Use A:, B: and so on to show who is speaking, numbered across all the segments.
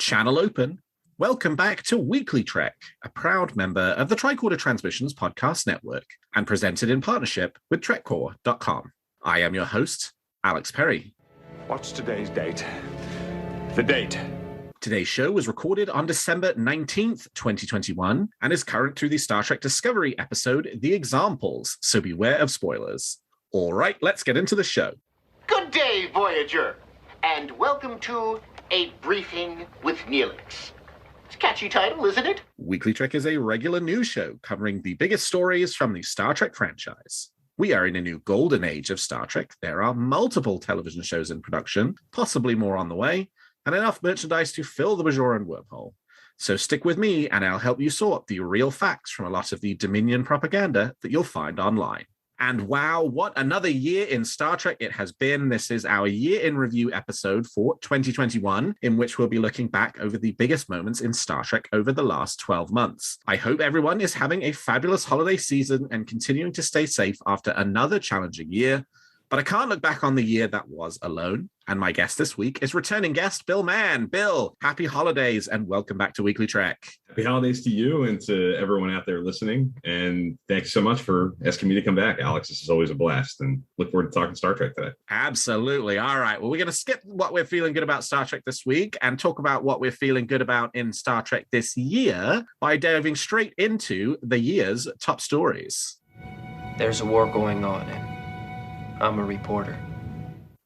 A: Channel open. Welcome back to WeeklyTrek, a proud member of the Tricorder Transmissions podcast network and presented in partnership with TrekCore.com. I am your host, Alex Perry.
B: What's today's date? The date.
A: Today's show was recorded on December 19th, 2021, and is current through the Star Trek Discovery episode, The Examples, so beware of spoilers. All right, let's get into the show.
C: Good day, Voyager, and welcome to A Briefing with Neelix. It's a catchy title, isn't it?
A: WeeklyTrek is a regular news show covering the biggest stories from the Star Trek franchise. We are in a new golden age of Star Trek. There are multiple television shows in production, possibly more on the way, and enough merchandise to fill the Bajoran wormhole. So stick with me and I'll help you sort the real facts from a lot of the Dominion propaganda that you'll find online. And wow, what another year in Star Trek it has been. This is our year in review episode for 2021, in which we'll be looking back over the biggest moments in Star Trek over the last 12 months. I hope everyone is having a fabulous holiday season and continuing to stay safe after another challenging year. But I can't look back on the year that was alone. And my guest this week is returning guest Bill Mann. Bill, happy holidays and welcome back to WeeklyTrek.
D: Happy holidays to you and to everyone out there listening. And thanks so much for asking me to come back, Alex. This is always a blast and look forward to talking Star Trek today.
A: Absolutely. All right. Well, we're going to skip what we're feeling good about Star Trek this week and talk about what we're feeling good about in Star Trek this year by diving straight into the year's top stories.
E: There's a war going on and I'm a reporter.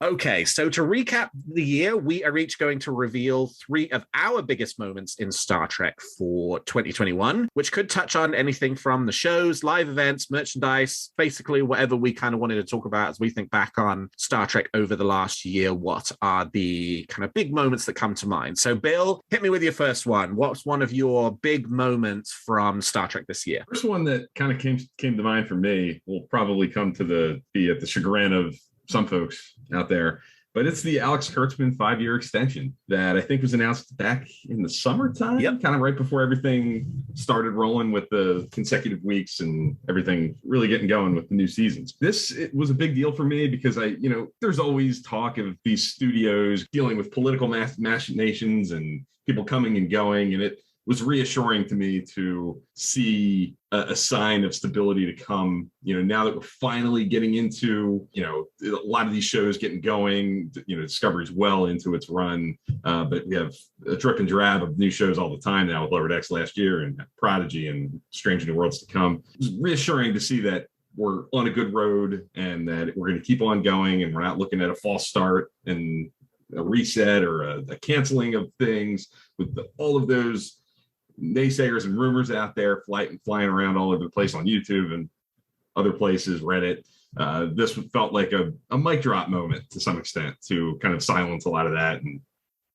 A: Okay, so to recap the year, we are each going to reveal 3 of our biggest moments in Star Trek for 2021, which could touch on anything from the shows, live events, merchandise, basically whatever we kind of wanted to talk about as we think back on Star Trek over the last year. What are the kind of big moments that come to mind? So Bill, hit me with your first one. What's one of your big moments from Star Trek this year?
D: First one that kind of came to mind for me will probably come to be at the chagrin of some folks out there, but it's the Alex Kurtzman 5-year extension that I think was announced back in the summertime, kind of right before everything started rolling with the consecutive weeks and everything really getting going with the new seasons. It was a big deal for me because there's always talk of these studios dealing with political machinations and people coming and going, and it was reassuring to me to see a sign of stability to come, now that we're finally getting into, a lot of these shows getting going, Discovery's well into its run, but we have a drip and drab of new shows all the time now with Lower Decks last year and Prodigy and Strange New Worlds to come. It was reassuring to see that we're on a good road and that we're going to keep on going and we're not looking at a false start and a reset or a canceling of things with all of those naysayers and rumors out there flying around all over the place on YouTube and other places, Reddit. This felt like a mic drop moment to some extent to kind of silence a lot of that and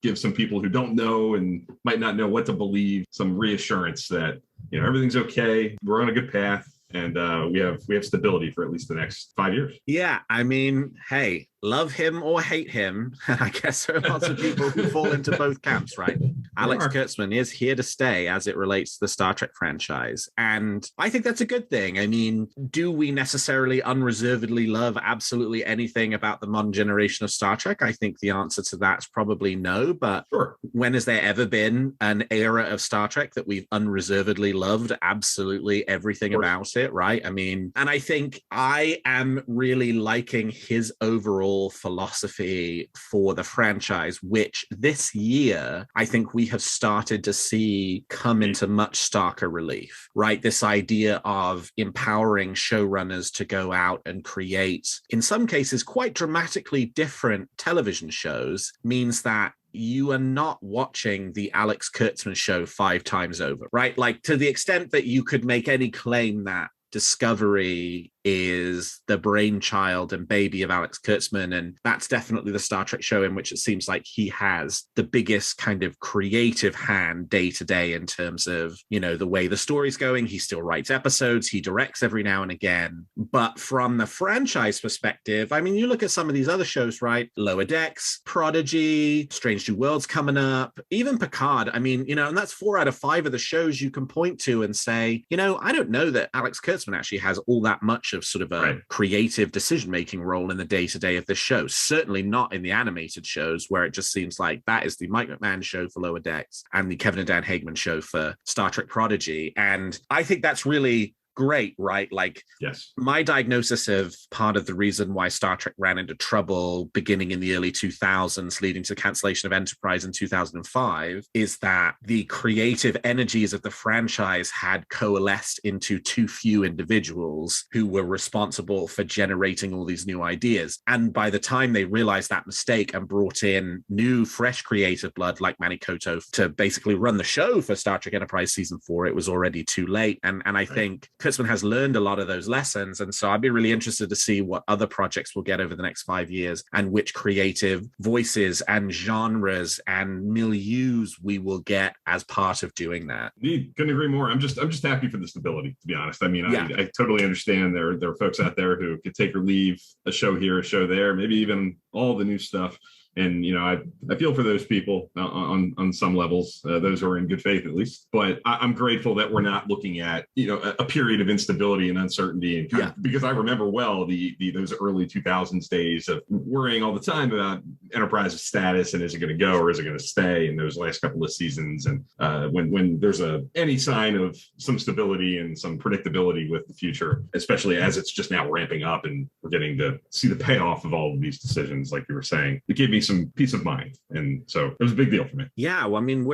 D: give some people who don't know and might not know what to believe some reassurance that everything's okay, we're on a good path, and we have stability for at least the next 5 years.
A: Yeah, I mean, hey, love him or hate him. I guess there are lots of people who fall into both camps, right? Alex Kurtzman is here to stay as it relates to the Star Trek franchise. And I think that's a good thing. I mean, do we necessarily unreservedly love absolutely anything about the modern generation of Star Trek? I think the answer to that's probably no. But when has there ever been an era of Star Trek that we've unreservedly loved absolutely everything about it, right? I mean, and I think I am really liking his overall philosophy for the franchise, which this year I think we have started to see come into much starker relief, right? This idea of empowering showrunners to go out and create, in some cases, quite dramatically different television shows means that you are not watching the Alex Kurtzman show 5 times over, right? Like, to the extent that you could make any claim that Discovery is the brainchild and baby of Alex Kurtzman, and that's definitely the Star Trek show in which it seems like he has the biggest kind of creative hand day to day in terms of, the way the story's going. He still writes episodes, he directs every now and again. But from the franchise perspective, I mean, you look at some of these other shows, right? Lower Decks, Prodigy, Strange New Worlds coming up, even Picard. I mean, and that's 4 out of 5 of the shows you can point to and say, I don't know that Alex Kurtzman actually has all that much of of sort of a creative decision-making role in the day-to-day of this show. Certainly not in the animated shows, where it just seems like that is the Mike McMahon show for Lower Decks and the Kevin and Dan Hageman show for Star Trek Prodigy. And I think that's really great, right? Like,
D: yes,
A: my diagnosis of part of the reason why Star Trek ran into trouble beginning in the early 2000s, leading to cancellation of Enterprise in 2005, is that the creative energies of the franchise had coalesced into too few individuals who were responsible for generating all these new ideas. And by the time they realized that mistake and brought in new, fresh creative blood like Manny Koto to basically run the show for Star Trek Enterprise Season 4, it was already too late. And I think Kurtzman has learned a lot of those lessons. And so I'd be really interested to see what other projects we'll get over the next 5 years and which creative voices and genres and milieus we will get as part of doing that.
D: Couldn't agree more. I'm just happy for the stability, to be honest. I mean, I totally understand there are folks out there who could take or leave a show here, a show there, maybe even all the new stuff. And, you know, I feel for those people on some levels, those who are in good faith, at least. But I'm grateful that we're not looking at, you know, a period of instability and uncertainty. And kind of, because I remember well those early 2000s days of worrying all the time about Enterprise's status and is it going to go or is it going to stay in those last couple of seasons. And when there's any sign of some stability and some predictability with the future, especially as it's just now ramping up and we're getting to see the payoff of all of these decisions, like you were saying, it gave me some peace of mind. And so it was a big deal for me.
A: Yeah, well, I mean,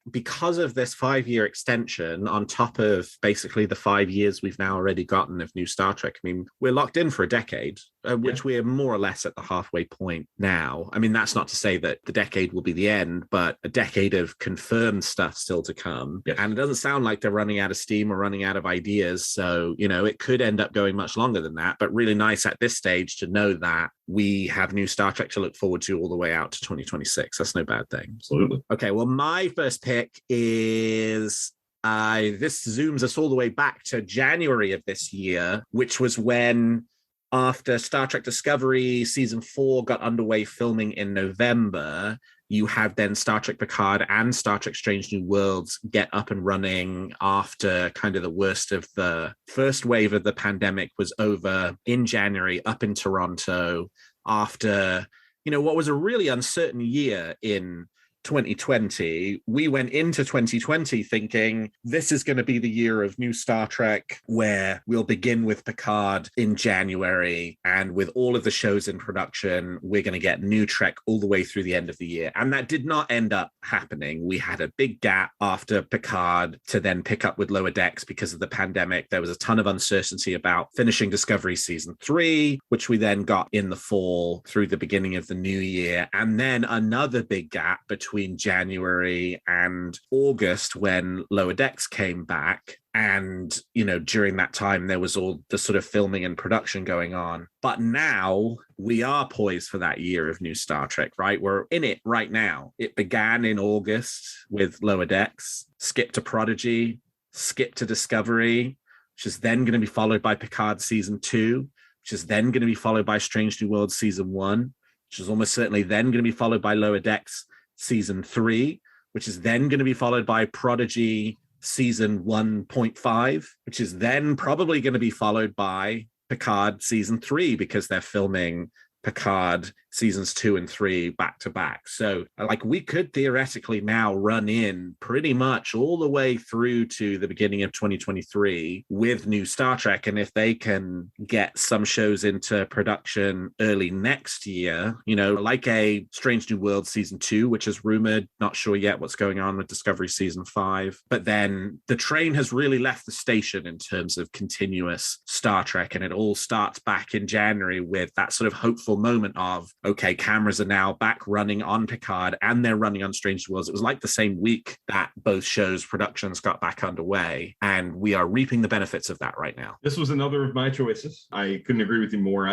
A: because of this 5-year extension on top of basically the 5 years we've now already gotten of new Star Trek, I mean, we're locked in for a decade, which we're more or less at the halfway point now. I mean, that's not to say that the decade will be the end, but a decade of confirmed stuff still to come. Yes. And it doesn't sound like they're running out of steam or running out of ideas. So, you know, it could end up going much longer than that, but really nice at this stage to know that we have new Star Trek to look forward to all the way out to 2026. That's no bad thing.
D: Absolutely.
A: Okay, well, my first pick is this zooms us all the way back to January of this year, which was when, after Star Trek Discovery Season 4 got underway filming in November, you had then Star Trek Picard and Star Trek Strange New Worlds get up and running after kind of the worst of the first wave of the pandemic was over in January up in Toronto after, you know, what was a really uncertain year in 2020. We went into 2020 thinking this is going to be the year of new Star Trek, where we'll begin with Picard in January, and with all of the shows in production, we're going to get new Trek all the way through the end of the year. And that did not end up happening. We had a big gap after Picard to then pick up with Lower Decks because of the pandemic. There was a ton of uncertainty about finishing Discovery Season 3, which we then got in the fall through the beginning of the new year. And then another big gap between January and August when Lower Decks came back. And, you know, during that time, there was all the sort of filming and production going on. But now we are poised for that year of new Star Trek, right? We're in it right now. It began in August with Lower Decks, skip to Prodigy, skip to Discovery, which is then going to be followed by Picard Season 2, which is then going to be followed by Strange New Worlds Season 1, which is almost certainly then going to be followed by Lower Decks Season 3, which is then going to be followed by Prodigy Season 1.5, which is then probably going to be followed by Picard Season 3, because they're filming Picard Seasons 2 and 3 back to back. So like we could theoretically now run in pretty much all the way through to the beginning of 2023 with new Star Trek. And if they can get some shows into production early next year, you know, like a Strange New World Season 2, which is rumored, not sure yet what's going on with Discovery Season 5. But then the train has really left the station in terms of continuous Star Trek. And it all starts back in January with that sort of hopeful moment of, okay, cameras are now back running on Picard and they're running on Strange New Worlds. It was like the same week that both shows' productions got back underway, and we are reaping the benefits of that right now.
D: This was another of my choices. I couldn't agree with you more.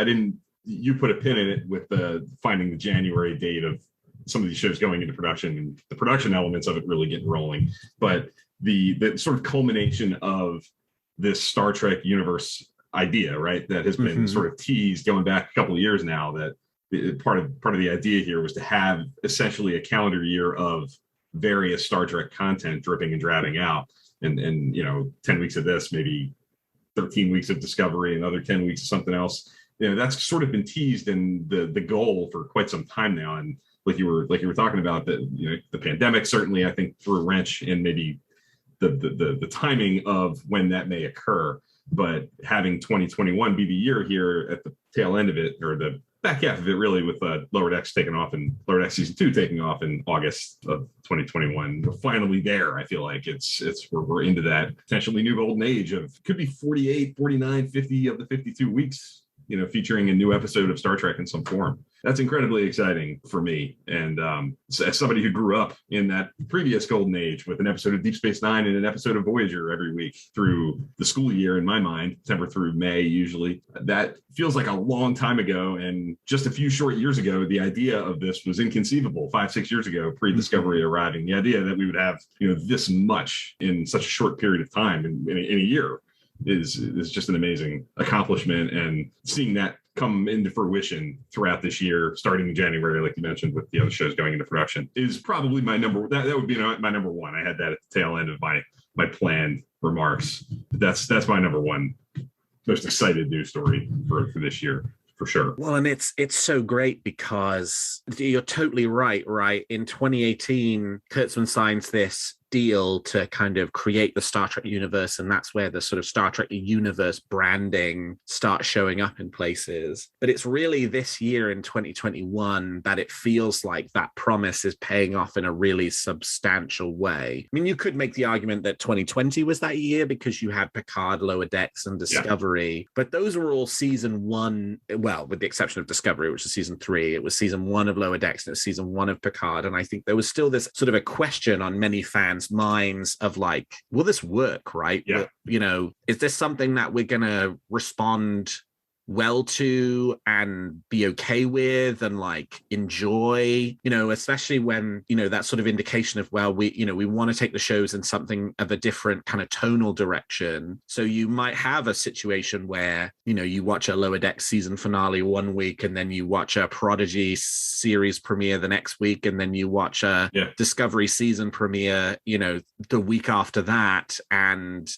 D: You put a pin in it with finding the January date of some of these shows going into production and the production elements of it really getting rolling. But the sort of culmination of this Star Trek universe idea, right, that has been sort of teased going back a couple of years now, that part of the idea here was to have essentially a calendar year of various Star Trek content dripping and drabbing out. And you know, 10 weeks of this, maybe 13 weeks of Discovery, another 10 weeks of something else. That's sort of been teased in the goal for quite some time now. And like you were talking about, the pandemic certainly, I think, threw a wrench in maybe the timing of when that may occur. But having 2021 be the year here at the tail end of it, or the back half of it, really, with Lower Decks taking off and Lower Decks season 2 taking off in August of 2021, we're finally there. I feel like we're into that potentially new golden age of, could be 48, 49, 50 of the 52 weeks, featuring a new episode of Star Trek in some form. That's incredibly exciting for me. And as somebody who grew up in that previous golden age with an episode of Deep Space Nine and an episode of Voyager every week through the school year, in my mind, September through May usually, that feels like a long time ago. And just a few short years ago, the idea of this was inconceivable. 5-6 years ago, pre-Discovery arriving, the idea that we would have this much in such a short period of time in a year is just an amazing accomplishment. And seeing that come into fruition throughout this year, starting in January, like you mentioned, with the other shows going into production, is probably my number. That would be my number one. I had that at the tail end of my planned remarks. That's my number one most excited news story for this year, for sure.
A: Well, and it's so great because you're totally right. In 2018, Kurtzman signs this deal to kind of create the Star Trek universe, and that's where the sort of Star Trek universe branding starts showing up in places. But it's really this year in 2021 that it feels like that promise is paying off in a really substantial way. I mean, you could make the argument that 2020 was that year because you had Picard, Lower Decks, and Discovery, but those were all season 1, well, with the exception of Discovery, which is season 3. It was season 1 of Lower Decks and it was season 1 of Picard. And I think there was still this sort of a question on many fans' minds of like, will this work, right?
D: Yeah.
A: Is this something that we're going to respond well to and be okay with and like enjoy, especially when, that sort of indication of, well, we want to take the shows in something of a different kind of tonal direction. So you might have a situation where, you watch a Lower Deck season finale one week and then you watch a Prodigy series premiere the next week, and then you watch a Discovery season premiere, the week after that. And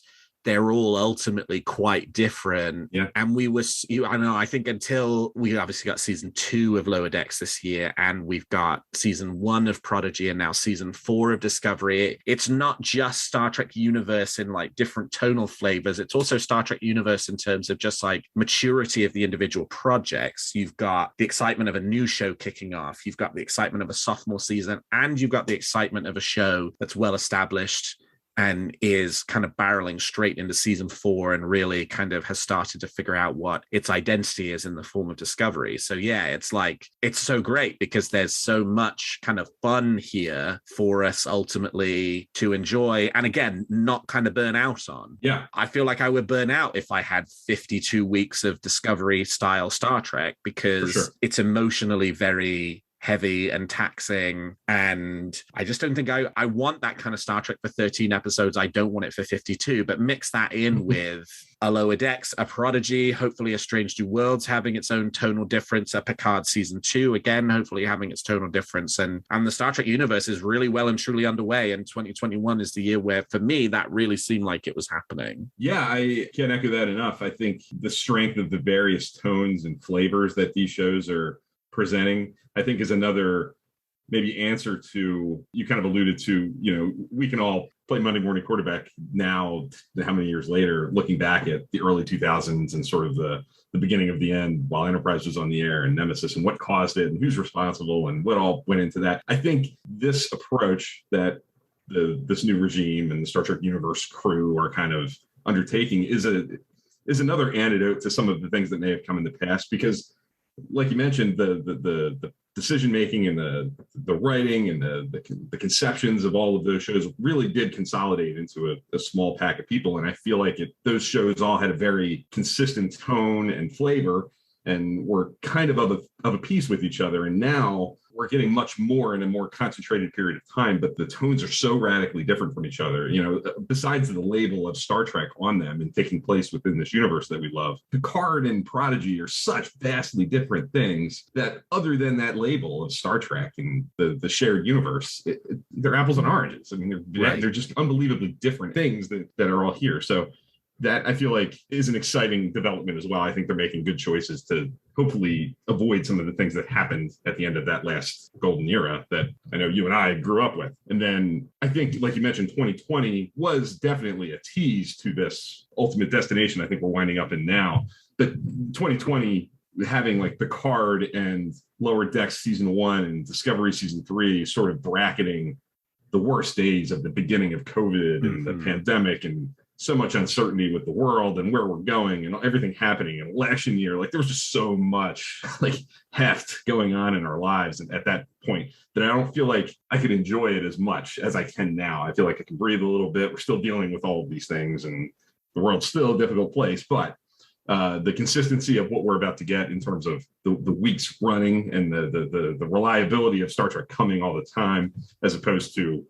A: they're all ultimately quite different. Yeah. And I think until we obviously got season 2 of Lower Decks this year, and we've got season 1 of Prodigy and now season 4 of Discovery, it's not just Star Trek universe in like different tonal flavors. It's also Star Trek universe in terms of just like maturity of the individual projects. You've got the excitement of a new show kicking off. You've got the excitement of a sophomore season, and you've got the excitement of a show that's well established and is kind of barreling straight into season 4 and really kind of has started to figure out what its identity is in the form of Discovery. So yeah, it's so great because there's so much kind of fun here for us ultimately to enjoy, and again, not kind of burn out on.
D: Yeah.
A: I feel like I would burn out if I had 52 weeks of Discovery style Star Trek, because it's emotionally very heavy and taxing, and I just don't think I want that kind of Star Trek for 13 episodes. I don't want it for 52, but mix that in with a Lower Decks, a Prodigy, hopefully a Strange New Worlds having its own tonal difference, a Picard season 2, again, hopefully having its tonal difference, and the Star Trek universe is really well and truly underway, and 2021 is the year where, for me, that really seemed like it was happening.
D: Yeah, I can't echo that enough. I think the strength of the various tones and flavors that these shows are presenting, I think, is another maybe answer to, you kind of alluded to, we can all play Monday morning quarterback now, how many years later, looking back at the early 2000s and sort of the beginning of the end while Enterprise was on the air, and Nemesis, and what caused it and who's responsible and what all went into that. I think this approach that this new regime and the Star Trek universe crew are kind of undertaking is another antidote to some of the things that may have come in the past, because like you mentioned, the decision making and the writing and the conceptions of all of those shows really did consolidate into a small pack of people. And I feel like those shows all had a very consistent tone and flavor and were kind of a piece with each other. And now we're getting much more in a more concentrated period of time, but the tones are so radically different from each other. Besides the label of Star Trek on them and taking place within this universe that we love, Picard and Prodigy are such vastly different things that, other than that label of Star Trek and the shared universe, they're apples and oranges. I mean, they're just unbelievably different things that are all here. So that I feel like is an exciting development as well. I think they're making good choices to hopefully avoid some of the things that happened at the end of that last golden era that I know you and I grew up with. And then I think, like you mentioned, 2020 was definitely a tease to this ultimate destination I think we're winding up in now. But 2020 having like Picard and Lower Decks season 1 and Discovery season 3 sort of bracketing the worst days of the beginning of COVID and the pandemic and so much uncertainty with the world and where we're going and everything happening. And election year, like there was just so much like heft going on in our lives at that point that I don't feel like I could enjoy it as much as I can now. I feel like I can breathe a little bit. We're still dealing with all of these things and the world's still a difficult place, but the consistency of what we're about to get in terms of the weeks running and the reliability of Star Trek coming all the time, as opposed to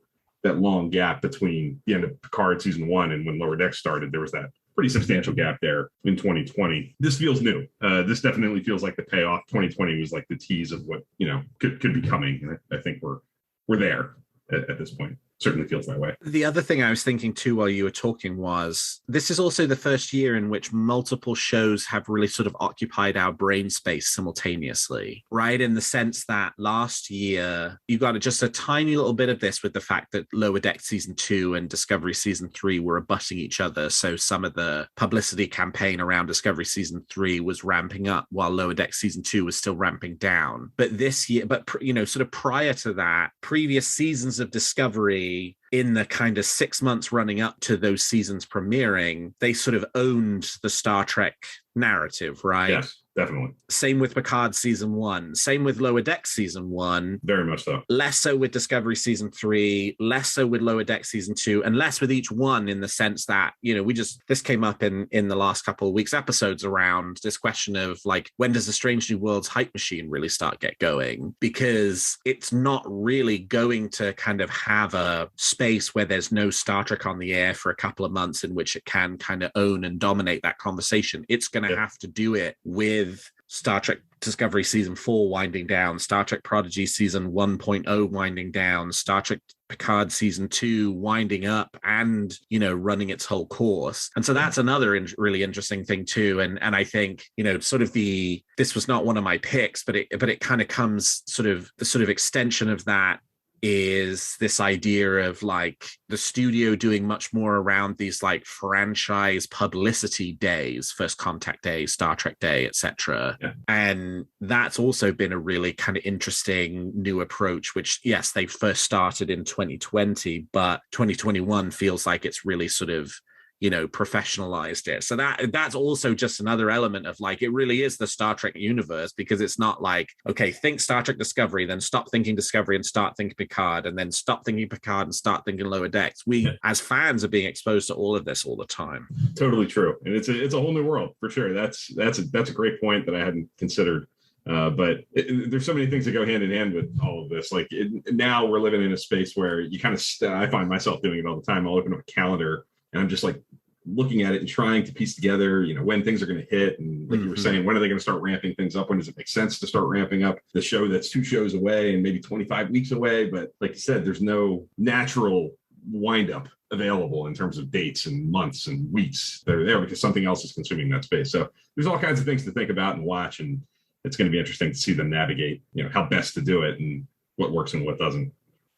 D: that long gap between the end of Picard season 1 and when Lower Decks started. There was that pretty substantial gap there in 2020. This feels new. This definitely feels like the payoff. 2020 was like the tease of what, you know, could be coming. And I think we're there at this point. Certainly feels that way.
A: The other thing I was thinking too while you were talking was this is also the first year in which multiple shows have really sort of occupied our brain space simultaneously, right? In the sense that last year you got just a tiny little bit of this with the fact that Lower Deck season 2 and Discovery season 3 were abutting each other. So some of the publicity campaign around Discovery season 3 was ramping up while Lower Deck season 2 was still ramping down. But this year, you know, sort of prior to that, previous seasons of Discovery in the kind of 6 months running up to those seasons premiering, they sort of owned the Star Trek narrative, right?
D: Yes, definitely.
A: Same with Picard season 1, same with Lower Deck season 1.
D: Very much so.
A: Less so with Discovery season 3, less so with Lower Deck season 2, and less with each one in the sense that, you know, this came up in the last couple of weeks episodes around this question of like, when does the Strange New Worlds hype machine really start get going? Because it's not really going to kind of have a space where there's no Star Trek on the air for a couple of months in which it can kind of own and dominate that conversation. It's going to have to do it with Star Trek Discovery season 4 winding down, Star Trek Prodigy season 1.0 winding down, Star Trek Picard season 2 winding up and, you know, running its whole course. And so that's another really interesting thing too. And I think, you know, sort of this was not one of my picks, but it kind of comes the sort of extension of that is this idea of like the studio doing much more around these like franchise publicity days, First Contact Day, Star Trek Day, etc.
D: Yeah.
A: And that's also been a really kind of interesting new approach, which yes, they first started in 2020, but 2021 feels like it's really sort of, you know, professionalized it. So that's also just another element of like, it really is the Star Trek universe, because it's not like, okay, think Star Trek Discovery, then stop thinking Discovery and start thinking Picard, and then stop thinking Picard and start thinking Lower Decks. We as fans are being exposed to all of this all the time.
D: Totally true. And it's a whole new world for sure. That's a great point that I hadn't considered. But there's so many things that go hand in hand with all of this. Like now we're living in a space where you kind of, I find myself doing it all the time. I'll open up a calendar and I'm just like looking at it and trying to piece together, you know, when things are going to hit. And like you were saying, when are they going to start ramping things up? When does it make sense to start ramping up the show that's 2 shows away and maybe 25 weeks away? But like you said, there's no natural wind up available in terms of dates and months and weeks that are there because something else is consuming that space. So there's all kinds of things to think about and watch. And it's going to be interesting to see them navigate, you know, how best to do it and what works and what doesn't.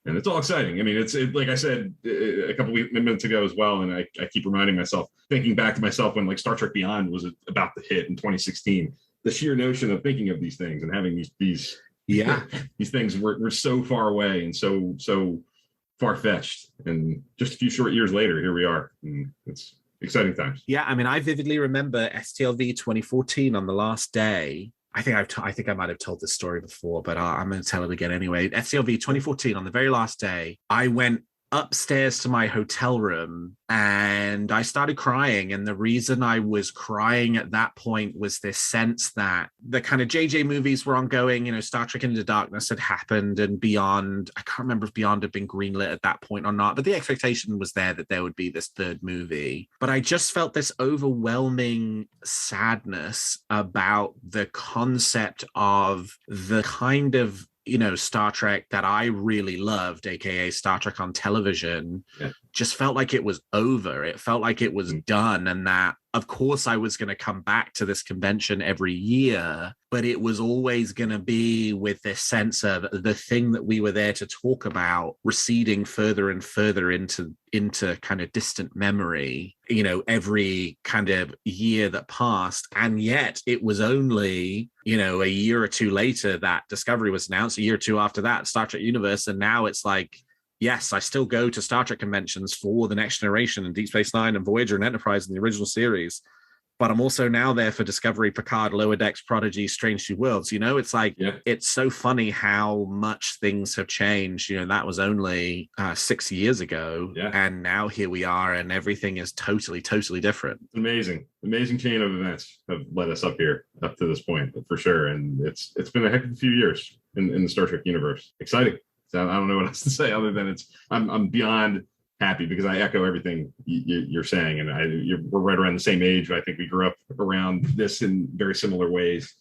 D: And it's all exciting. I mean, it's like I said a couple of minutes ago as well, and I keep reminding myself, thinking back to myself when like Star Trek Beyond was about to hit in 2016. The sheer notion of thinking of these things and having these these things were so far away and so far-fetched. And just a few short years later, here we are. And it's exciting times.
A: Yeah, I mean, I vividly remember STLV 2014 on the last day. I think I might have told this story before, but I'm going to tell it again anyway. STLV 2014, on the very last day, I went upstairs to my hotel room and I started crying. And the reason I was crying at that point was this sense that the kind of JJ movies were ongoing, you know, Star Trek Into Darkness had happened and Beyond, I can't remember if Beyond had been greenlit at that point or not, but the expectation was there that there would be this third movie. But I just felt this overwhelming sadness about the concept of the kind of Star Trek that I really loved, aka Star Trek on television, just felt like it was over. It felt like it was done, and that, of course, I was going to come back to this convention every year, but it was always going to be with this sense of the thing that we were there to talk about receding further and further into kind of distant memory, every kind of year that passed. And yet it was only, a year or two later that Discovery was announced, a year or two after that, Star Trek Universe. And now it's like, yes, I still go to Star Trek conventions for The Next Generation and Deep Space Nine and Voyager and Enterprise and the original series. But I'm also now there for Discovery, Picard, Lower Decks, Prodigy, Strange New Worlds. It's like, It's so funny how much things have changed. That was only 6 years ago. Yeah. And now here we are, and everything is totally, totally different.
D: Amazing chain of events have led us up to this point, for sure. And it's been a heck of a few years in the Star Trek universe. Exciting. So I don't know what else to say other than I'm beyond happy, because I echo everything you're saying, and we're right around the same age. I think we grew up around this in very similar ways,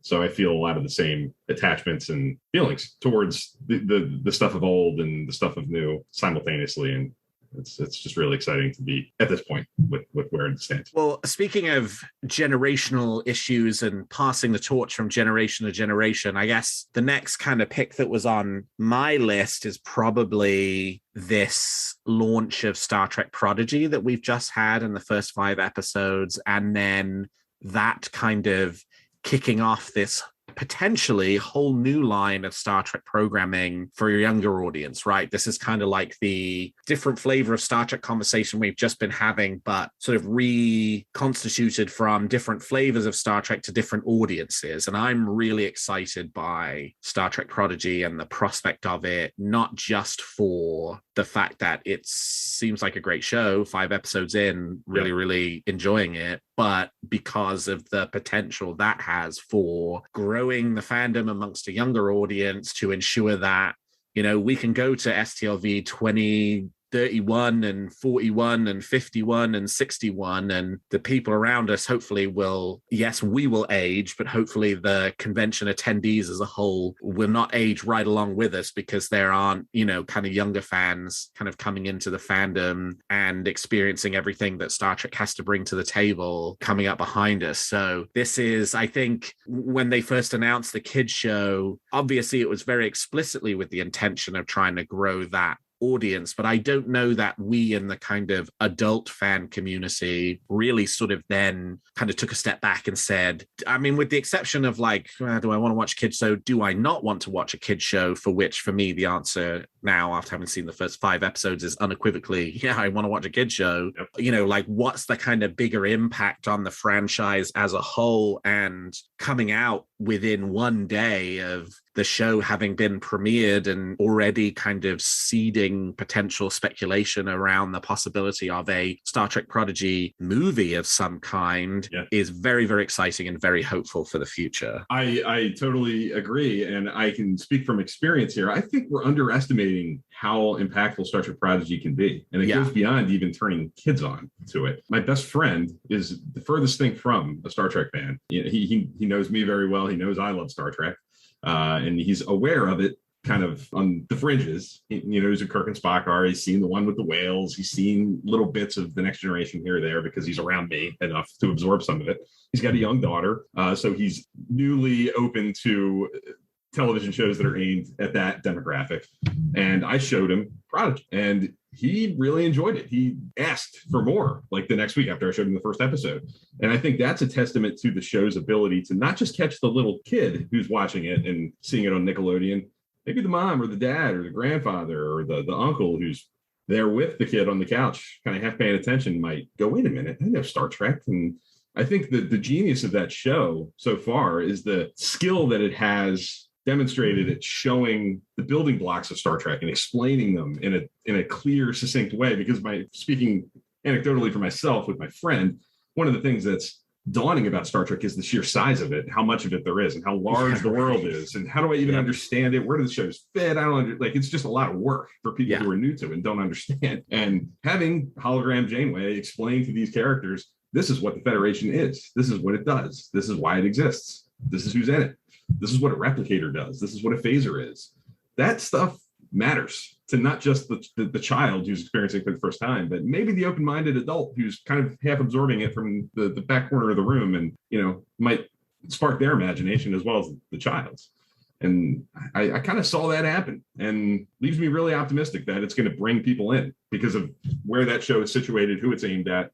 D: so I feel a lot of the same attachments and feelings towards the stuff of old and the stuff of new simultaneously, and it's just really exciting to be at this point with where it stands.
A: Well, speaking of generational issues and passing the torch from generation to generation, I guess the next kind of pick that was on my list is probably this launch of Star Trek Prodigy that we've just had in the first 5 episodes, and then that kind of kicking off this potentially whole new line of Star Trek programming for a younger audience, right? This is kind of like the different flavor of Star Trek conversation we've just been having, but sort of reconstituted from different flavors of Star Trek to different audiences. And I'm really excited by Star Trek Prodigy and the prospect of it, not just for the fact that it seems like a great show, 5 episodes in, really, really enjoying it, but because of the potential that has for growing the fandom amongst a younger audience to ensure that, we can go to STLV 2031 and 41 and 51 and 61, and the people around us hopefully will, yes, we will age, but hopefully the convention attendees as a whole will not age right along with us, because there aren't, kind of younger fans kind of coming into the fandom and experiencing everything that Star Trek has to bring to the table coming up behind us. So this is, I think, when they first announced the kids show, obviously it was very explicitly with the intention of trying to grow that audience, but I don't know that we in the kind of adult fan community really sort of then kind of took a step back and said, I mean, with the exception of like, do I want to watch a kid show? Do I not want to watch a kid show? For which, for me, the answer now, after having seen the first 5 episodes, is unequivocally, yeah, I want to watch a kid show. Yep. Like, what's the kind of bigger impact on the franchise as a whole, and coming out within one day of the show having been premiered and already kind of seeding potential speculation around the possibility of a Star Trek Prodigy movie of some kind, is very, very exciting and very hopeful for the future.
D: I totally agree. And I can speak from experience here. I think we're underestimating how impactful Star Trek Prodigy can be. And it goes beyond even turning kids on to it. My best friend is the furthest thing from a Star Trek fan. He knows me very well. He knows I love Star Trek. And he's aware of it kind of on the fringes. He knows who Kirk and Spock are. He's seen the one with the whales. He's seen little bits of The Next Generation here or there because he's around me enough to absorb some of it. He's got a young daughter, so he's newly open to television shows that are aimed at that demographic. And I showed him Prodigy, and he really enjoyed it. He asked for more, like the next week after I showed him the first episode. And I think that's a testament to the show's ability to not just catch the little kid who's watching it and seeing it on Nickelodeon, maybe the mom or the dad or the grandfather or the uncle who's there with the kid on the couch, kind of half paying attention, might go, wait a minute, I know Star Trek. And I think that the genius of that show so far is the skill that it has demonstrated at showing the building blocks of Star Trek and explaining them in a clear, succinct way. Because speaking anecdotally for myself with my friend, one of the things that's dawning about Star Trek is the sheer size of it, how much of it there is, and how large the world is, and how do I even understand it? Where do the shows fit? It's just a lot of work for people who are new to it and don't understand. And having hologram Janeway explain to these characters, this is what the Federation is. This is what it does. This is why it exists. This is who's in it. This is what a replicator does. This is what a phaser is. That stuff matters to not just the child who's experiencing it for the first time, but maybe the open-minded adult who's kind of half absorbing it from the back corner of the room, and might spark their imagination as well as the child's. And I kind of saw that happen, and leaves me really optimistic that it's going to bring people in because of where that show is situated, who it's aimed at,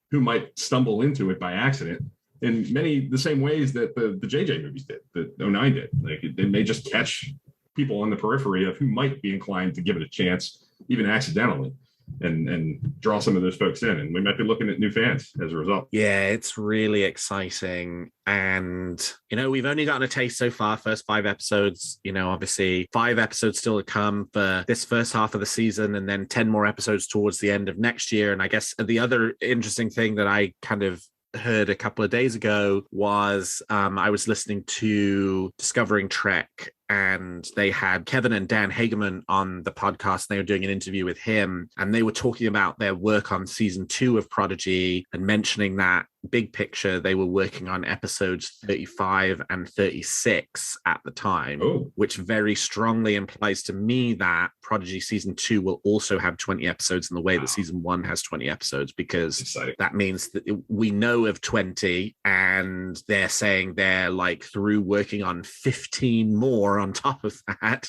D: who might stumble into it by accident in many the same ways that the JJ movies did, that 09 did. Like it may just catch people on the periphery of who might be inclined to give it a chance, even accidentally, and draw some of those folks in. And we might be looking at new fans as a result.
A: Yeah, it's really exciting. And, we've only gotten a taste so far, first 5 episodes, obviously 5 episodes still to come for this first half of the season, and then 10 more episodes towards the end of next year. And I guess the other interesting thing that I kind of heard a couple of days ago was I was listening to Discovering Trek, and they had Kevin and Dan Hageman on the podcast. They were doing an interview with him, and they were talking about their work on season 2 of Prodigy, and mentioning that big picture, they were working on episodes 35 and 36 at the time, which very strongly implies to me that Prodigy season 2 will also have 20 episodes in the way that season 1 has 20 episodes, because that means that we know of 20, and they're saying they're like through working on 15 more on top of that.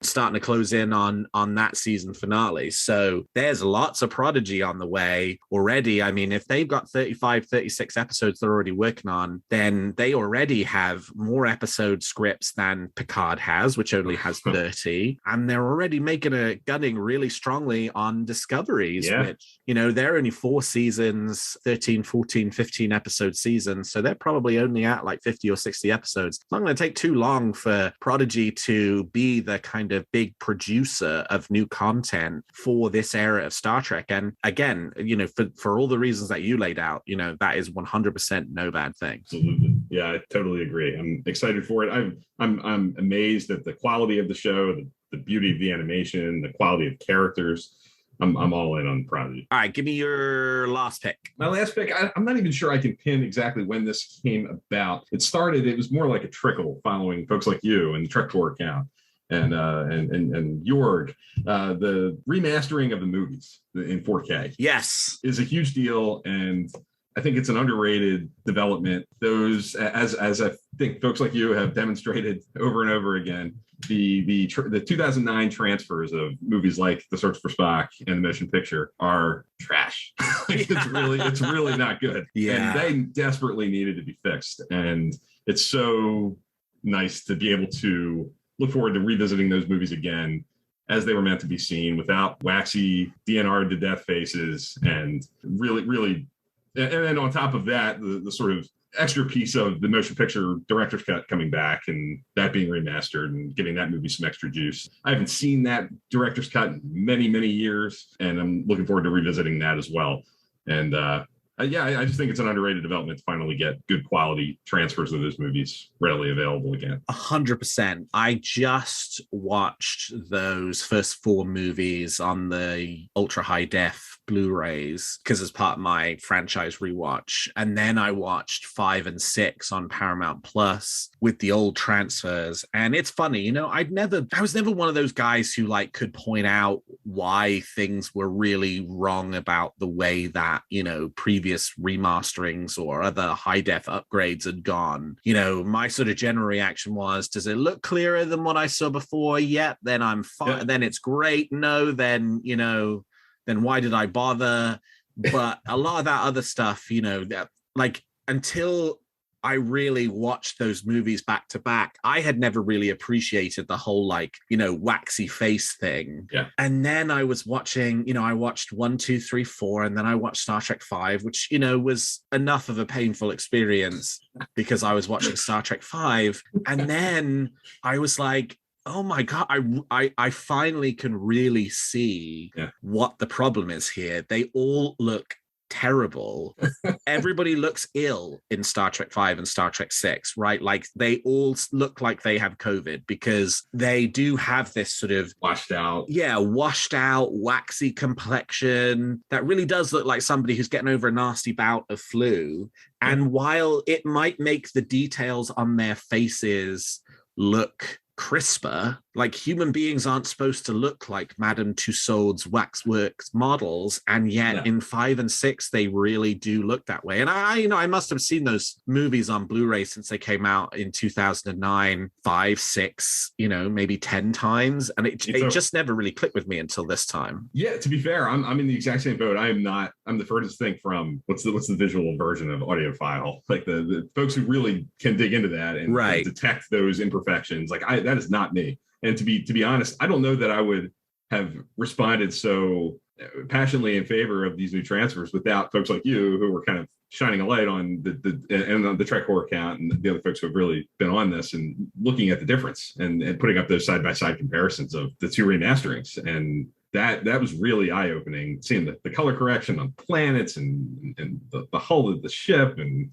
A: Starting to close in on that season finale. So there's lots of Prodigy on the way already. I mean, if they've got 36 episodes they're already working on, then they already have more episode scripts than Picard has, which only has 30. And they're already gunning really strongly on Discoveries, which, they're only 4 seasons, 13, 14, 15 episode seasons. So they're probably only at like 50 or 60 episodes. It's not going to take too long for Prodigy to be the kind of big producer of new content for this era of Star Trek. And again, for all the reasons that you laid out, that is 100% no bad thing.
D: Absolutely. Yeah, I totally agree. I'm excited for it. I'm amazed at the quality of the show, the beauty of the animation, the quality of characters. I'm all in on Prodigy.
A: All right, give me your last pick.
D: My last pick, I'm not even sure I can pin exactly when this came about. It was more like a trickle following folks like you and the Trek Tour account and Jorg. The remastering of the movies in 4K.
A: Yes.
D: Is a huge deal, and I think it's an underrated development. Those, as I think folks like you have demonstrated over and over again, the 2009 transfers of movies like The Search for Spock and the motion picture are trash. It's really not good.
A: Yeah.
D: And they desperately needed to be fixed. And it's so nice to be able to look forward to revisiting those movies again as they were meant to be seen, without waxy DNR to death faces, and really. And then on top of that, the sort of extra piece of the motion picture director's cut coming back, and that being remastered and giving that movie some extra juice. I haven't seen that director's cut in many, many years, and I'm looking forward to revisiting that as well. And I just think it's an underrated development to finally get good quality transfers of those movies readily available again.
A: 100%. I just watched those first 4 movies on the ultra high def Blu-rays because as part of my franchise rewatch, and then I watched 5 and 6 on Paramount Plus with the old transfers. And it's funny, I was never one of those guys who could point out why things were really wrong about the way that previous remasterings or other high def upgrades had gone. My sort of general reaction was, does it look clearer than what I saw before? Yeah, then I'm fine. Yeah. Then it's great. No, then why did I bother? But a lot of that other stuff, that until I really watched those movies back to back, I had never really appreciated the whole waxy face thing.
D: Yeah.
A: And then I was watching, I watched 1, 2, 3, 4, and then I watched Star Trek 5, which, was enough of a painful experience because I was watching Star Trek 5. And then I was like, oh my God, I finally can really see what the problem is here. They all look terrible. Everybody looks ill in Star Trek 5 and Star Trek 6, right? Like they all look like they have COVID because they do have this sort of
D: washed out,
A: waxy complexion that really does look like somebody who's getting over a nasty bout of flu. And while it might make the details on their faces look crisper, like human beings aren't supposed to look like Madame Tussauds waxworks models, and yet in 5 and 6 they really do look that way. And I must have seen those movies on Blu-ray since they came out in 2009 5, 6, maybe 10 times, and it just never really clicked with me until this time.
D: Yeah, to be fair, I'm in the exact same boat. I'm the furthest thing from what's the visual version of audiophile, like the folks who really can dig into that and detect those imperfections. Like that is not me. And to be honest, I don't know that I would have responded so passionately in favor of these new transfers without folks like you who were kind of shining a light on the Trek Horror account and the other folks who have really been on this and looking at the difference and putting up those side-by-side comparisons of the two remasterings. And that was really eye-opening, seeing the color correction on planets and the hull of the ship and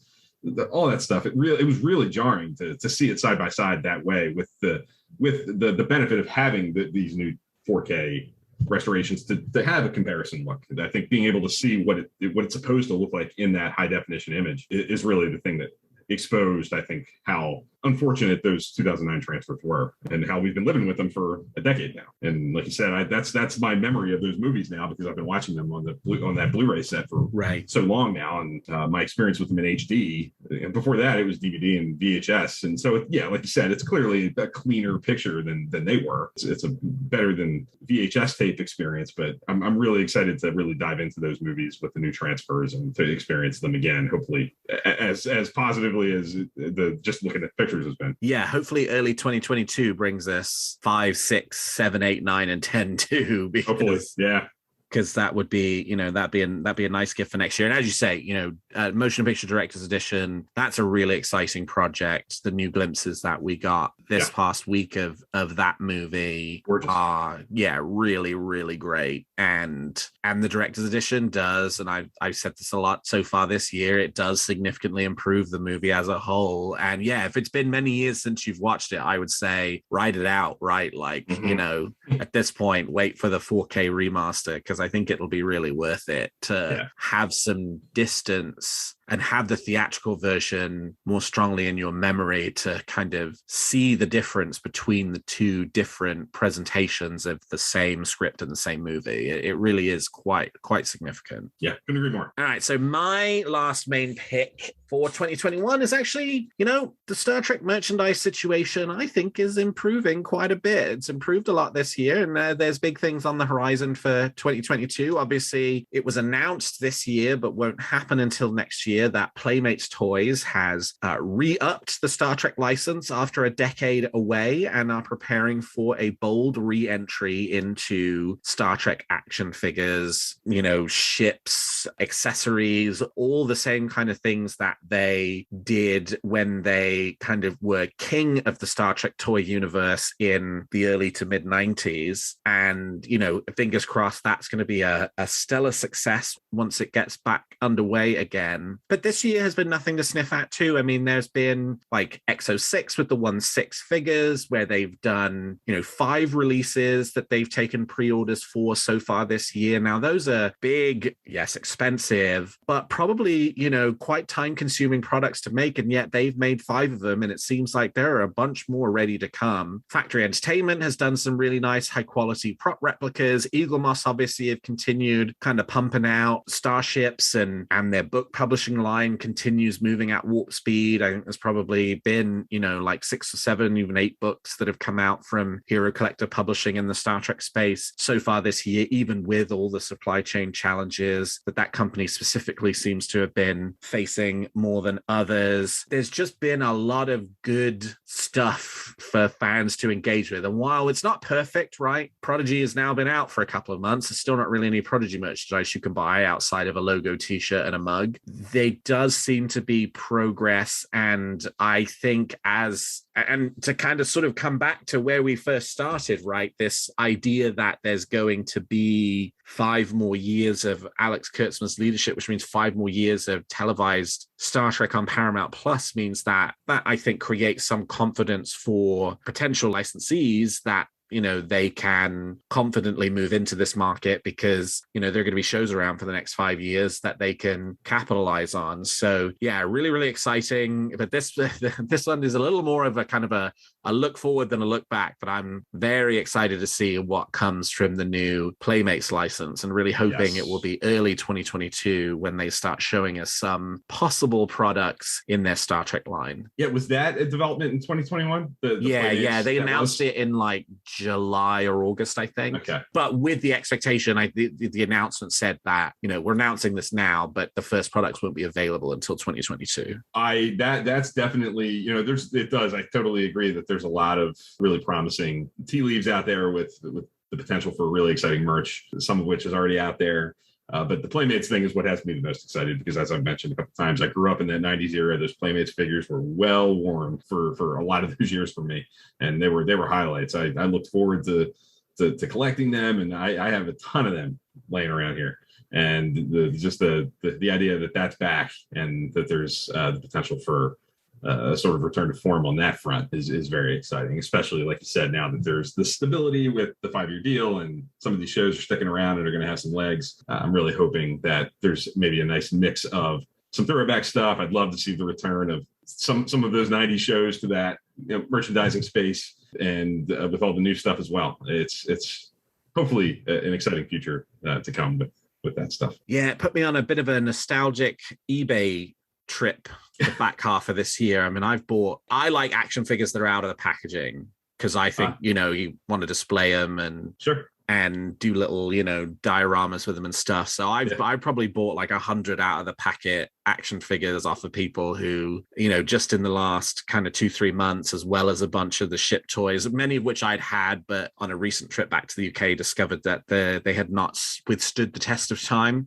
D: all that stuff. It was really jarring to see it side by side that way with the benefit of having these new 4K restorations to have a comparison look. I think being able to see what it's supposed to look like in that high definition image is really the thing that exposed, I think, how unfortunate those 2009 transfers were and how we've been living with them for a decade now. And like you said, that's my memory of those movies now because I've been watching them on that Blu-ray set for so long now. And my experience with them in HD, and before that it was DVD and VHS. And so, like you said, it's clearly a cleaner picture than they were. It's a better than VHS tape experience, but I'm really excited to really dive into those movies with the new transfers and to experience them again, hopefully as positively as just looking at pictures has been.
A: Yeah, hopefully early 2022 brings us 5, 6, 7, 8, 9, and 10 too.
D: Hopefully, yeah.
A: Because that would be, that'd be a nice gift for next year. And as you say, Motion Picture Director's Edition, that's a really exciting project. The new glimpses that we got this past week of that movie are, really, really great. And the Director's Edition does, and I've said this a lot so far this year, it does significantly improve the movie as a whole. And if it's been many years since you've watched it, I would say ride it out, right? Like, at this point, wait for the 4K remaster, because I think it'll be really worth it to have some distance and have the theatrical version more strongly in your memory to kind of see the difference between the two different presentations of the same script and the same movie. It really is quite significant.
D: Yeah, couldn't agree more.
A: All right, so my last main pick for 2021 is actually, the Star Trek merchandise situation, I think, is improving quite a bit. It's improved a lot this year, and there's big things on the horizon for 2022. Obviously, it was announced this year, but won't happen until next year, that Playmates Toys has re-upped the Star Trek license after a decade away and are preparing for a bold re-entry into Star Trek action figures, ships, accessories, all the same kind of things that they did when they kind of were king of the Star Trek toy universe in the early to mid 90s. And, fingers crossed that's going to be a stellar success once it gets back underway again. But this year has been nothing to sniff at too. I mean, there's been like Exo-6 with the 1/6 figures where they've done, 5 releases that they've taken pre-orders for so far this year. Now, those are big, yes, expensive, but probably, quite time-consuming products to make, and yet they've made 5 of them, and it seems like there are a bunch more ready to come. Factory Entertainment has done some really nice high-quality prop replicas. Eaglemoss obviously have continued kind of pumping out starships, and their book publishing line continues moving at warp speed. I think there's probably been, like 6 or 7, even 8 books that have come out from Hero Collector Publishing in the Star Trek space so far this year, even with all the supply chain challenges that company specifically seems to have been facing more than others. There's just been a lot of good stuff for fans to engage with. And while it's not perfect, right? Prodigy has now been out for a couple of months. There's still not really any Prodigy merchandise you can buy outside of a logo t-shirt and a mug. There does seem to be progress. And I think and to kind of sort of come back to where we first started, right? This idea that there's going to be 5 more years of Alex Kurtzman's leadership, which means 5 more years of televised Star Trek on Paramount Plus, means that I think creates some confidence for potential licensees that they can confidently move into this market because, there are going to be shows around for the next 5 years that they can capitalize on. So yeah, really, really exciting. But this one is a little more of a kind of a look forward than a look back, but I'm very excited to see what comes from the new Playmates license and really hoping it will be early 2022 when they start showing us some possible products in their Star Trek line.
D: Yeah, was that a development in 2021?
A: Yeah, they announced it in like July or August, I think.
D: Okay.
A: But with the expectation, the announcement said that, we're announcing this now, but the first products won't be available until 2022.
D: That's definitely, I totally agree that there's a lot of really promising tea leaves out there with the potential for really exciting merch, some of which is already out there. But the Playmates thing is what has me the most excited because, as I've mentioned a couple of times, I grew up in that 90s era. Those Playmates figures were well worn for a lot of those years for me, and they were highlights. I looked forward to collecting them, and I have a ton of them laying around here. And the idea that that's back and that there's the potential for a sort of return to form on that front is very exciting, especially like you said, now that there's the stability with the 5-year deal and some of these shows are sticking around and are going to have some legs. I'm really hoping that there's maybe a nice mix of some throwback stuff. I'd love to see the return of some of those 90s shows to that merchandising space, and with all the new stuff as well. It's hopefully an exciting future to come with that stuff.
A: Yeah, it put me on a bit of a nostalgic eBay trip the back half of this year. I mean, I like action figures that are out of the packaging because I think, you want to display them and
D: sure.
A: And do little, dioramas with them and stuff. So I probably bought like 100 out of the packet action figures off of people who, just in the last kind of 2-3 months, as well as a bunch of the ship toys, many of which I'd had, but on a recent trip back to the UK, discovered that they had not withstood the test of time.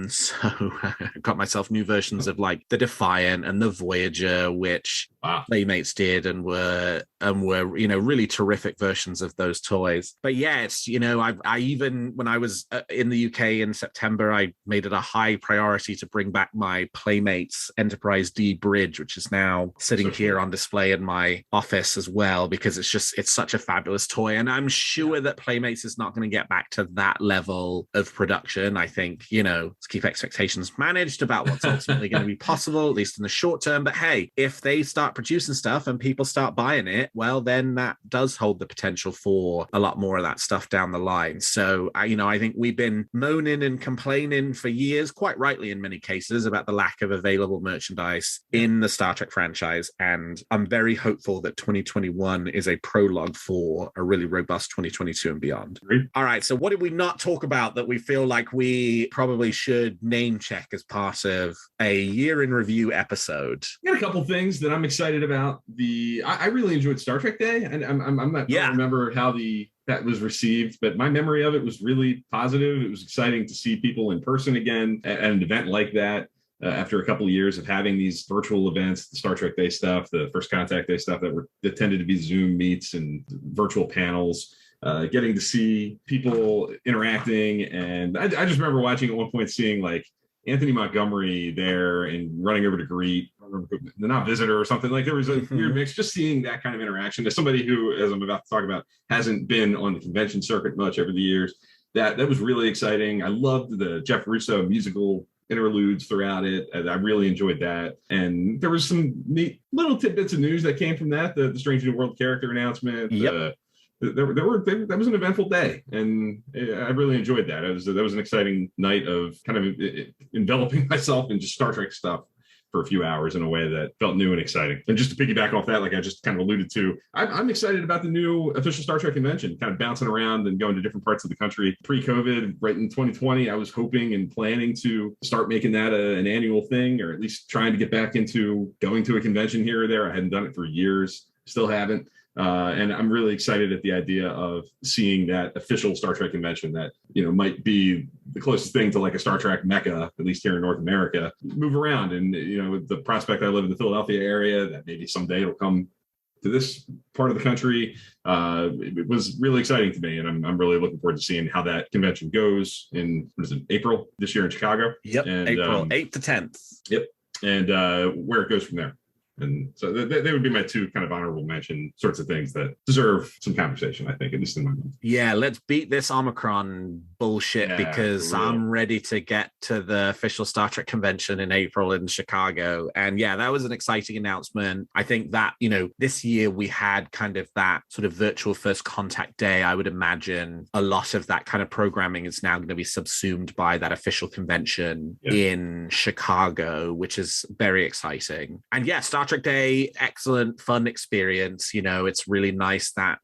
A: So I got myself new versions of like the Defiant and the Voyager, which Playmates did and were really terrific versions of those toys. But yeah, it's I even when I was in the UK in September, I made it a high priority to bring back my Playmates Enterprise D bridge, which is now sitting here on display in my office as well, because it's such a fabulous toy. And I'm sure that Playmates is not going to get back to that level of production. I think, let's keep expectations managed about what's ultimately going to be possible, at least in the short term. But hey, if they start producing stuff and people start buying it, well, then that does hold the potential for a lot more of that stuff down the line. So, I think we've been moaning and complaining for years, quite rightly in many cases, about the lack of available merchandise in the Star Trek franchise. And I'm very hopeful that 2021 is a prologue for a really robust 2022 and beyond. All right. So what did we not talk about that we feel like we probably should name check as part of a year in review episode?
D: I got a couple things that I'm excited about. I really enjoyed Star Trek Day, and I'm not I don't remember how that was received, but my memory of it was really positive. It was exciting to see people in person again at an event like that. After a couple of years of having these virtual events, the Star Trek Day stuff, the First Contact Day stuff that tended to be Zoom meets and virtual panels, getting to see people interacting. And I just remember watching at one point, seeing like Anthony Montgomery there and running over to greet, the not visitor or something. Like there was a weird mix, just seeing that kind of interaction. As somebody who, as I'm about to talk about, hasn't been on the convention circuit much over the years, that was really exciting. I loved the Jeff Russo musical interludes throughout it, and I really enjoyed that. And there was some neat little tidbits of news that came from that. The Strange New World character announcement.
A: Yep.
D: That was an eventful day, and I really enjoyed that. That was an exciting night of kind of enveloping myself in just Star Trek stuff for a few hours in a way that felt new and exciting. And just to piggyback off that, like I just kind of alluded to, I'm excited about the new official Star Trek convention, kind of bouncing around and going to different parts of the country. Pre-COVID, right in 2020, I was hoping and planning to start making that an annual thing, or at least trying to get back into going to a convention here or there. I hadn't done it for years, still haven't. And I'm really excited at the idea of seeing that official Star Trek convention that, might be the closest thing to like a Star Trek mecca, at least here in North America, move around. And, with the prospect, I live in the Philadelphia area, that maybe someday it'll come to this part of the country. It was really exciting to me, and I'm really looking forward to seeing how that convention goes in, what is it, April this year in Chicago?
A: Yep,
D: and,
A: April 8th to 10th.
D: Yep, and where it goes from there. And so they would be my two kind of honorable mention sorts of things that deserve some conversation, I think, at least in my mind.
A: Yeah, let's beat this Omicron bullshit because I'm ready to get to the official Star Trek convention in April in Chicago. And yeah, that was an exciting announcement. I think that, this year we had kind of that sort of virtual first contact day. I would imagine a lot of that kind of programming is now going to be subsumed by that official convention in Chicago, which is very exciting. And yeah, Star Trek Day, excellent, fun experience. It's really nice that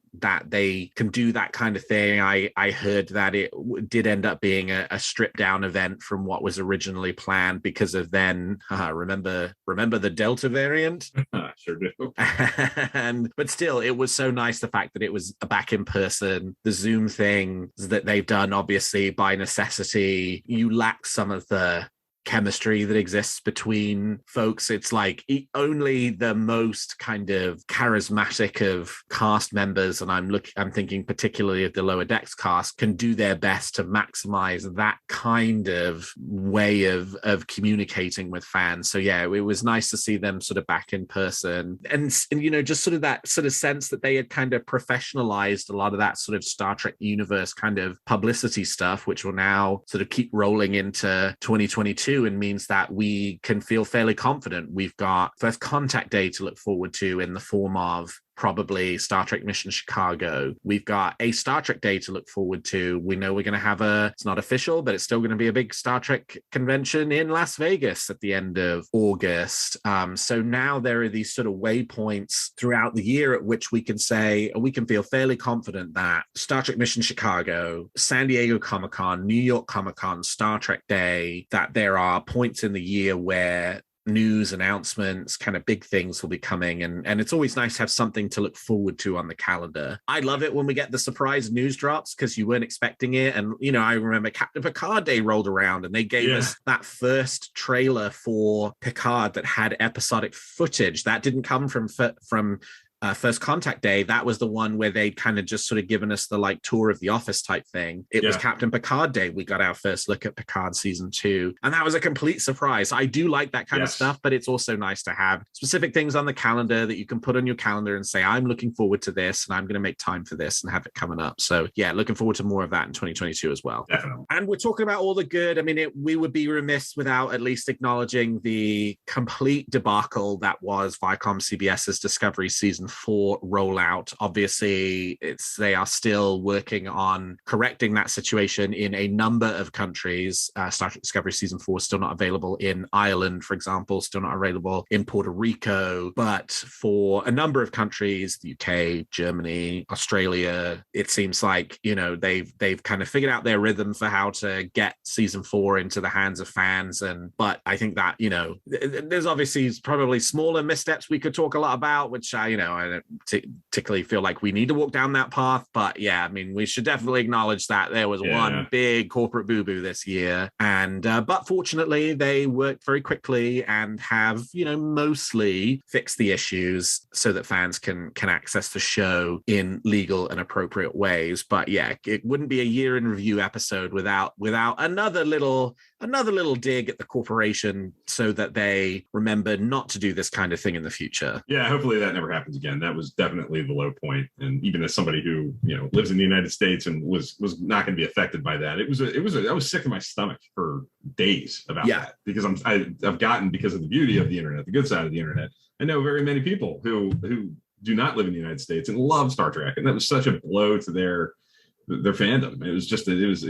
A: they can do that kind of thing. I heard that it did end up being a stripped down event from what was originally planned because of then remember the Delta variant.
D: Sure do.
A: But still, it was so nice the fact that it was back in person. The Zoom thing that they've done, obviously by necessity, you lack some of the chemistry that exists between folks. It's like only the most kind of charismatic of cast members, and I'm thinking particularly of the Lower Decks cast, can do their best to maximize that kind of way of communicating with fans. So yeah, it was nice to see them sort of back in person, and just sort of that sort of sense that they had kind of professionalized a lot of that sort of Star Trek universe kind of publicity stuff, which will now sort of keep rolling into 2022. And means that we can feel fairly confident. We've got First Contact Day to look forward to in the form of probably Star Trek Mission Chicago. We've got a Star Trek Day to look forward to. We know we're going to have it's not official, but it's still going to be a big Star Trek convention in Las Vegas at the end of August. So now there are these sort of waypoints throughout the year at which we can feel fairly confident that Star Trek Mission Chicago, San Diego Comic-Con, New York Comic-Con, Star Trek Day, that there are points in the year where news announcements, kind of big things will be coming, and it's always nice to have something to look forward to on the calendar. I love it when we get the surprise news drops because you weren't expecting it. And I remember Captain Picard Day rolled around and they gave us that first trailer for Picard that had episodic footage that didn't come from First Contact Day. That was the one where they kind of just sort of given us the like tour of the office type thing. It was Captain Picard Day. We got our first look at Picard season 2, and that was a complete surprise. I do like that kind of stuff, but it's also nice to have specific things on the calendar that you can put on your calendar and say, I'm looking forward to this and I'm going to make time for this and have it coming up. So yeah, looking forward to more of that in 2022 as well.
D: Definitely.
A: And we're talking about all the good. I mean, we would be remiss without at least acknowledging the complete debacle that was Viacom CBS's Discovery season 4 rollout. Obviously, they are still working on correcting that situation in a number of countries. Star Trek Discovery season 4 is still not available in Ireland, for example, still not available in Puerto Rico, but for a number of countries, the UK, Germany, Australia, it seems like, they've kind of figured out their rhythm for how to get season 4 into the hands of fans. But I think that, there's obviously probably smaller missteps we could talk a lot about, which I don't particularly feel like we need to walk down that path. But yeah, I mean, we should definitely acknowledge that there was one big corporate boo-boo this year. And but fortunately, they worked very quickly and have, mostly fixed the issues so that fans can access the show in legal and appropriate ways. But yeah, it wouldn't be a year in review episode without another little dig at the corporation so that they remember not to do this kind of thing in the future.
D: Yeah, hopefully that never happens again. That was definitely the low point. And even as somebody who, lives in the United States and was not going to be affected by that, I was sick to my stomach for days about that, because I've gotten, because of the beauty of the internet, the good side of the internet, I know very many people who do not live in the United States and love Star Trek. And that was such a blow to their fandom. It was just it was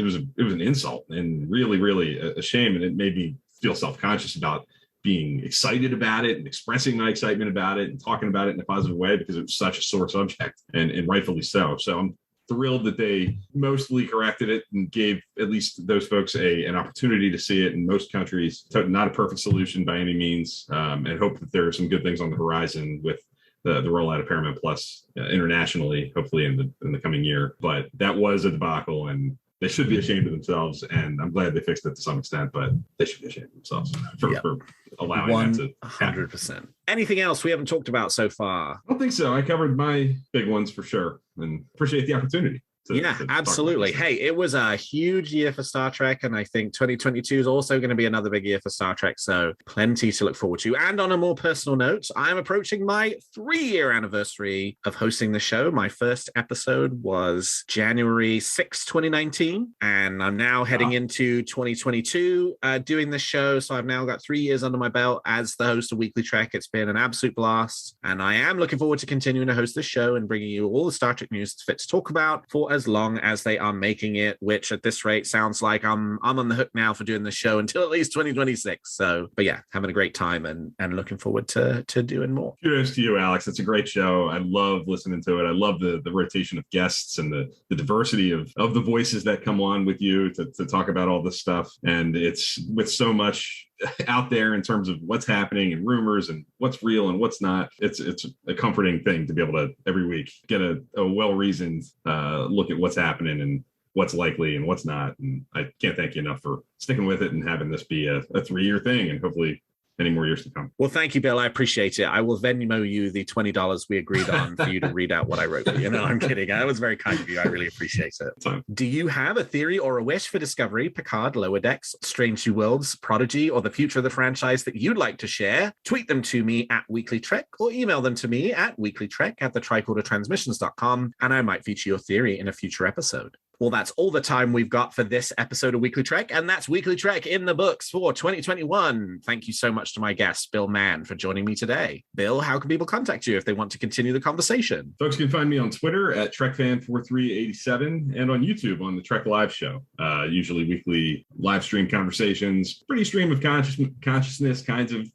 D: an insult and really, really a shame. And it made me feel self-conscious about being excited about it and expressing my excitement about it and talking about it in a positive way, because it was such a sore subject, and rightfully so. So I'm thrilled that they mostly corrected it and gave at least those folks an opportunity to see it in most countries. Not a perfect solution by any means, and hope that there are some good things on the horizon with the rollout of Paramount Plus internationally, hopefully in the coming year. But that was a debacle, and they should be ashamed of themselves. And I'm glad they fixed it to some extent, but they should be ashamed of themselves for allowing that to happen.
A: 100%. Anything else we haven't talked about so far?
D: I don't think so. I covered my big ones for sure, and appreciate the opportunity.
A: Yeah, absolutely. Hey, it was a huge year for Star Trek, and I think 2022 is also going to be another big year for Star Trek, so plenty to look forward to. And on a more personal note, I'm approaching my 3-year anniversary of hosting the show. My first episode was January 6, 2019, and I'm now heading into 2022 doing this show, so I've now got 3 years under my belt as the host of Weekly Trek. It's been an absolute blast, and I am looking forward to continuing to host this show and bringing you all the Star Trek news that's fit to talk about for as long as they are making it, which at this rate sounds like I'm on the hook now for doing the show until at least 2026. So, but yeah, having a great time and looking forward to doing more.
D: Kudos to you, Alex. It's a great show. I love listening to it. I love the rotation of guests and the diversity of the voices that come on with you to talk about all this stuff. And it's with so much out there in terms of what's happening and rumors and what's real and what's not. It's a comforting thing to be able to every week get a well-reasoned look at what's happening and what's likely and what's not. And I can't thank you enough for sticking with it and having this be a 3-year thing and hopefully many more years to come.
A: Well, thank you, Bill. I appreciate it. I will Venmo you the $20 we agreed on for you to read out what I wrote. You know, I'm kidding. That was very kind of you. I really appreciate it. Do you have a theory or a wish for Discovery, Picard, Lower Decks, Strange New Worlds, Prodigy, or the future of the franchise that you'd like to share? Tweet them to me at WeeklyTrek or email them to me at weeklytrek@thetricordertransmissions.com, and I might feature your theory in a future episode. Well, that's all the time we've got for this episode of Weekly Trek, and that's Weekly Trek in the books for 2021. Thank you so much to my guest, Bill Mann, for joining me today. Bill, how can people contact you if they want to continue the conversation?
D: Folks can find me on Twitter at TrekFan4387 and on YouTube on the Trek Live Show. Usually weekly live stream conversations, pretty stream of consciousness kinds of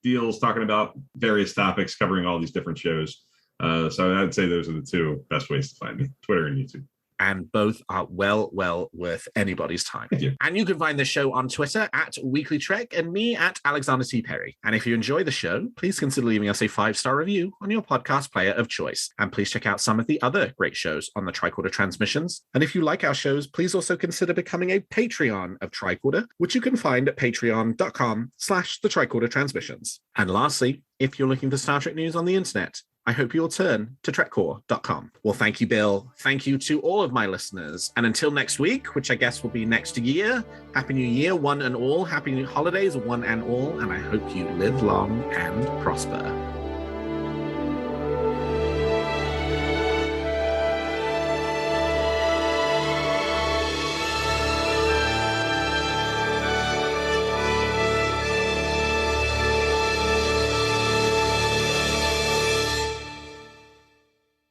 D: deals, talking about various topics, covering all these different shows. So I'd say those are the two best ways to find me, Twitter and YouTube.
A: And both are well worth anybody's time.
D: Thank you.
A: And you can find the show on Twitter at WeeklyTrek and me at Alexander T. Perry. And if you enjoy the show, please consider leaving us a 5-star review on your podcast player of choice. And please check out some of the other great shows on the Tricorder Transmissions. And if you like our shows, please also consider becoming a Patreon of Tricorder, which you can find at patreon.com/the Tricorder Transmissions. And lastly, if you're looking for Star Trek news on the internet, I hope you'll turn to trekcore.com. Well, thank you, Bill. Thank you to all of my listeners. And until next week, which I guess will be next year, Happy New Year, one and all. Happy New Holidays, one and all. And I hope you live long and prosper.